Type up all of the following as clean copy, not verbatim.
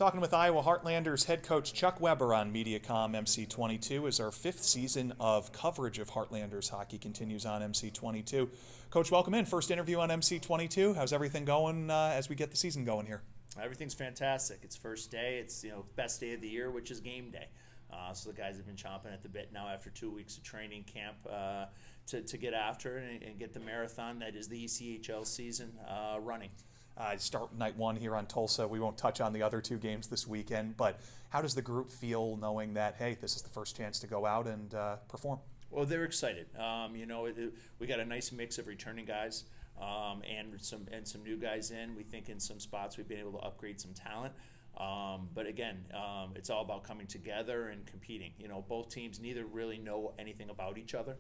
Talking with Iowa Heartlanders head coach Chuck Weber on Mediacom MC22 as our fifth season of coverage of Heartlanders hockey continues on MC22. Coach, welcome in. First interview on MC22. How's everything going as we get the season going here? Everything's fantastic. It's first day. It's best day of the year, which is game day. So the guys have been chomping at the bit now after 2 weeks of training camp to get after it and get the marathon that is the ECHL season running. Start night one here on Tulsa. We won't touch on the other two games this weekend, but how does the group feel knowing that, hey, this is the first chance to go out and perform? Well, they're excited. We got a nice mix of returning guys and some new guys in. We think in some spots we've been able to upgrade some talent. But again, it's all about coming together and competing. Both teams neither really know anything about each other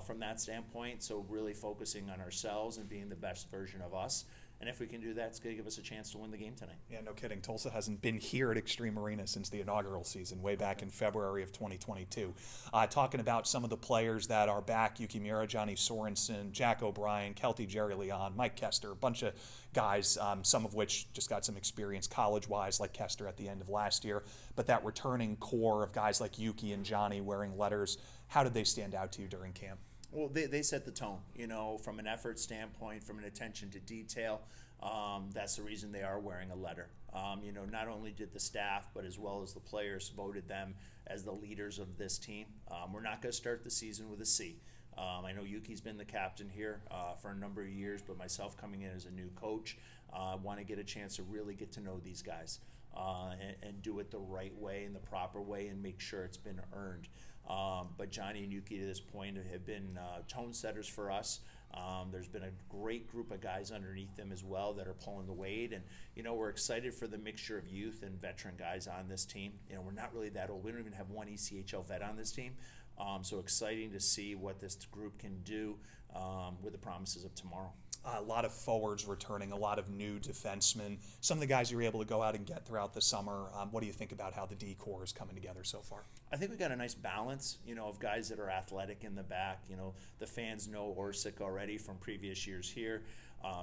from that standpoint, so really focusing on ourselves and being the best version of us. And if we can do that, it's going to give us a chance to win the game tonight. Yeah, no kidding. Tulsa hasn't been here at Extreme Arena since the inaugural season, way back in February of 2022. Talking about some of the players that are back, Yuki Mira, Johnny Sorensen, Jack O'Brien, Kelty, Jerry Leon, Mike Kester, a bunch of guys, some of which just got some experience college-wise, like Kester at the end of last year. But that returning core of guys like Yuki and Johnny wearing letters, how did they stand out to you during camp? Well, they set the tone, from an effort standpoint, from an attention to detail. That's the reason they are wearing a letter. Not only did the staff, but as well as the players voted them as the leaders of this team. We're not going to start the season with a C. I know Yuki's been the captain here for a number of years, but myself coming in as a new coach, I want to get a chance to really get to know these guys and do it the right way and the proper way and make sure it's been earned. But Johnny and Yuki to this point have been tone setters for us. There's been a great group of guys underneath them as well that are pulling the weight, and we're excited for the mixture of youth and veteran guys on this team. We're not really that old. We don't even have one ECHL vet on this team, so exciting to see what this group can do with the promises of tomorrow. A lot of forwards returning, a lot of new defensemen. Some of the guys you were able to go out and get throughout the summer. What do you think about how the D core is coming together so far? I think we got a nice balance, of guys that are athletic in the back. The fans know Orsic already from previous years here.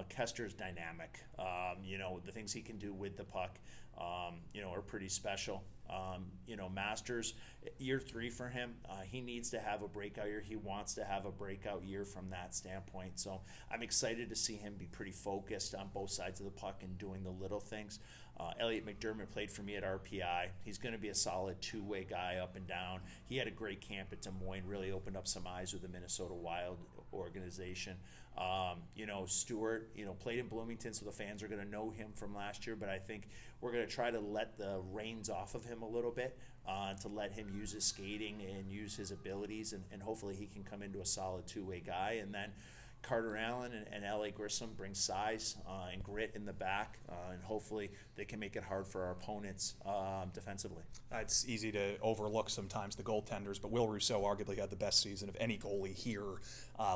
Kester's dynamic. The things he can do with the puck, are pretty special. Masters, year 3 for him. He needs to have a breakout year. He wants to have a breakout year from that standpoint. So I'm excited to see him be pretty focused on both sides of the puck and doing the little things. Elliot McDermott played for me at RPI. He's going to be a solid two-way guy up and down. He had a great camp at Des Moines, really opened up some eyes with the Minnesota Wild organization. Stewart, played in Bloomington, so the fans are going to know him from last year, but I think we're going to try to let the reins off of him a little bit to let him use his skating and use his abilities, and hopefully he can come into a solid two-way guy. And then Carter Allen and L.A. Grissom bring size and grit in the back, and hopefully they can make it hard for our opponents defensively. It's easy to overlook sometimes the goaltenders, but Will Rousseau arguably had the best season of any goalie here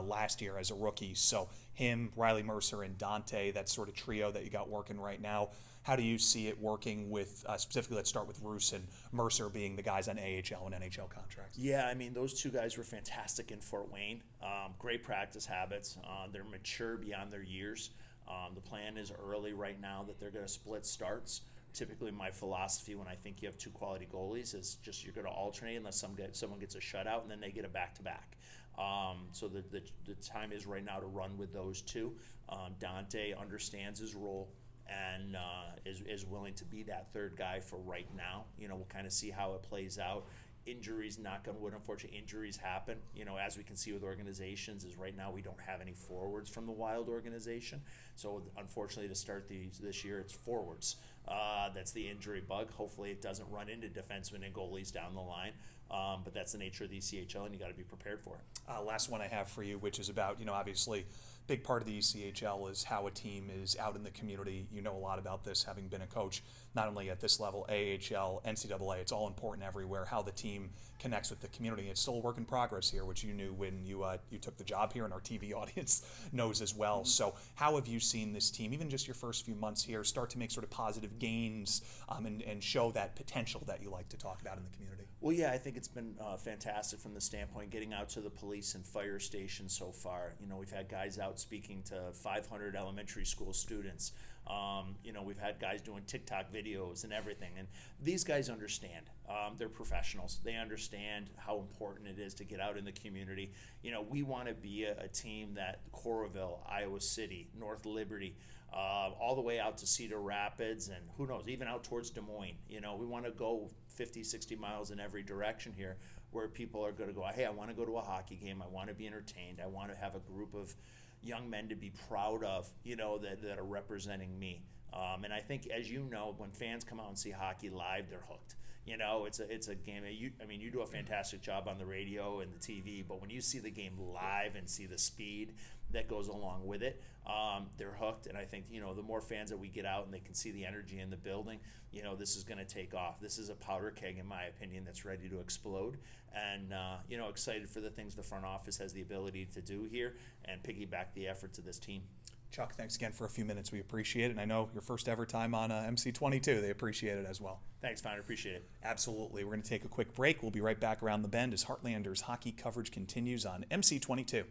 last year as a rookie. So him, Riley Mercer, and Dante, that sort of trio that you got working right now, how do you see it working with, specifically let's start with Roos and Mercer being the guys on AHL and NHL contracts? Yeah, those two guys were fantastic in Fort Wayne. Great practice habits. They're mature beyond their years. The plan is early right now that they're going to split starts. Typically my philosophy when I think you have two quality goalies is just you're going to alternate unless someone gets a shutout and then they get a back-to-back. So the time is right now to run with those two. Dante understands his role and is willing to be that third guy for right now. We'll kind of see how it plays out. Injuries, knock on wood, unfortunately, injuries happen. As we can see with organizations, is right now we don't have any forwards from the Wild organization. So unfortunately, to start this year, it's forwards. That's the injury bug. Hopefully, it doesn't run into defensemen and goalies down the line. But that's the nature of the ECHL, and you got to be prepared for it. Last one I have for you, which is about, obviously, big part of the ECHL is how a team is out in the community. You know a lot about this, having been a coach, not only at this level, AHL, NCAA. It's all important everywhere, how the team connects with the community. It's still a work in progress here, which you knew when you took the job here, and our TV audience knows as well. So how have you seen this team, even just your first few months here, start to make sort of positive gains and show that potential that you like to talk about in the community? Well, yeah, I think it's been fantastic from the standpoint getting out to the police and fire stations so far. We've had guys out out speaking to 500 elementary school students. We've had guys doing TikTok videos and everything, and these guys understand. They're professionals. They understand how important it is to get out in the community. We want to be a team that Coralville, Iowa City, North Liberty, all the way out to Cedar Rapids, and who knows, even out towards Des Moines. We want to go 50, 60 miles in every direction here, where people are going to go, hey, I want to go to a hockey game. I want to be entertained. I want to have a group of young men to be proud of, that are representing me. And I think, as you know, when fans come out and see hockey live, they're hooked. It's a game. You do a fantastic job on the radio and the TV, but when you see the game live and see the speed that goes along with it, they're hooked. And I think, the more fans that we get out and they can see the energy in the building, this is going to take off. This is a powder keg, in my opinion, that's ready to explode. And, excited for the things the front office has the ability to do here and piggyback the efforts of this team. Chuck, thanks again for a few minutes. We appreciate it. And I know your first ever time on MC22. They appreciate it as well. Thanks, Founder. Appreciate it. Absolutely. We're going to take a quick break. We'll be right back around the bend as Heartlanders hockey coverage continues on MC22.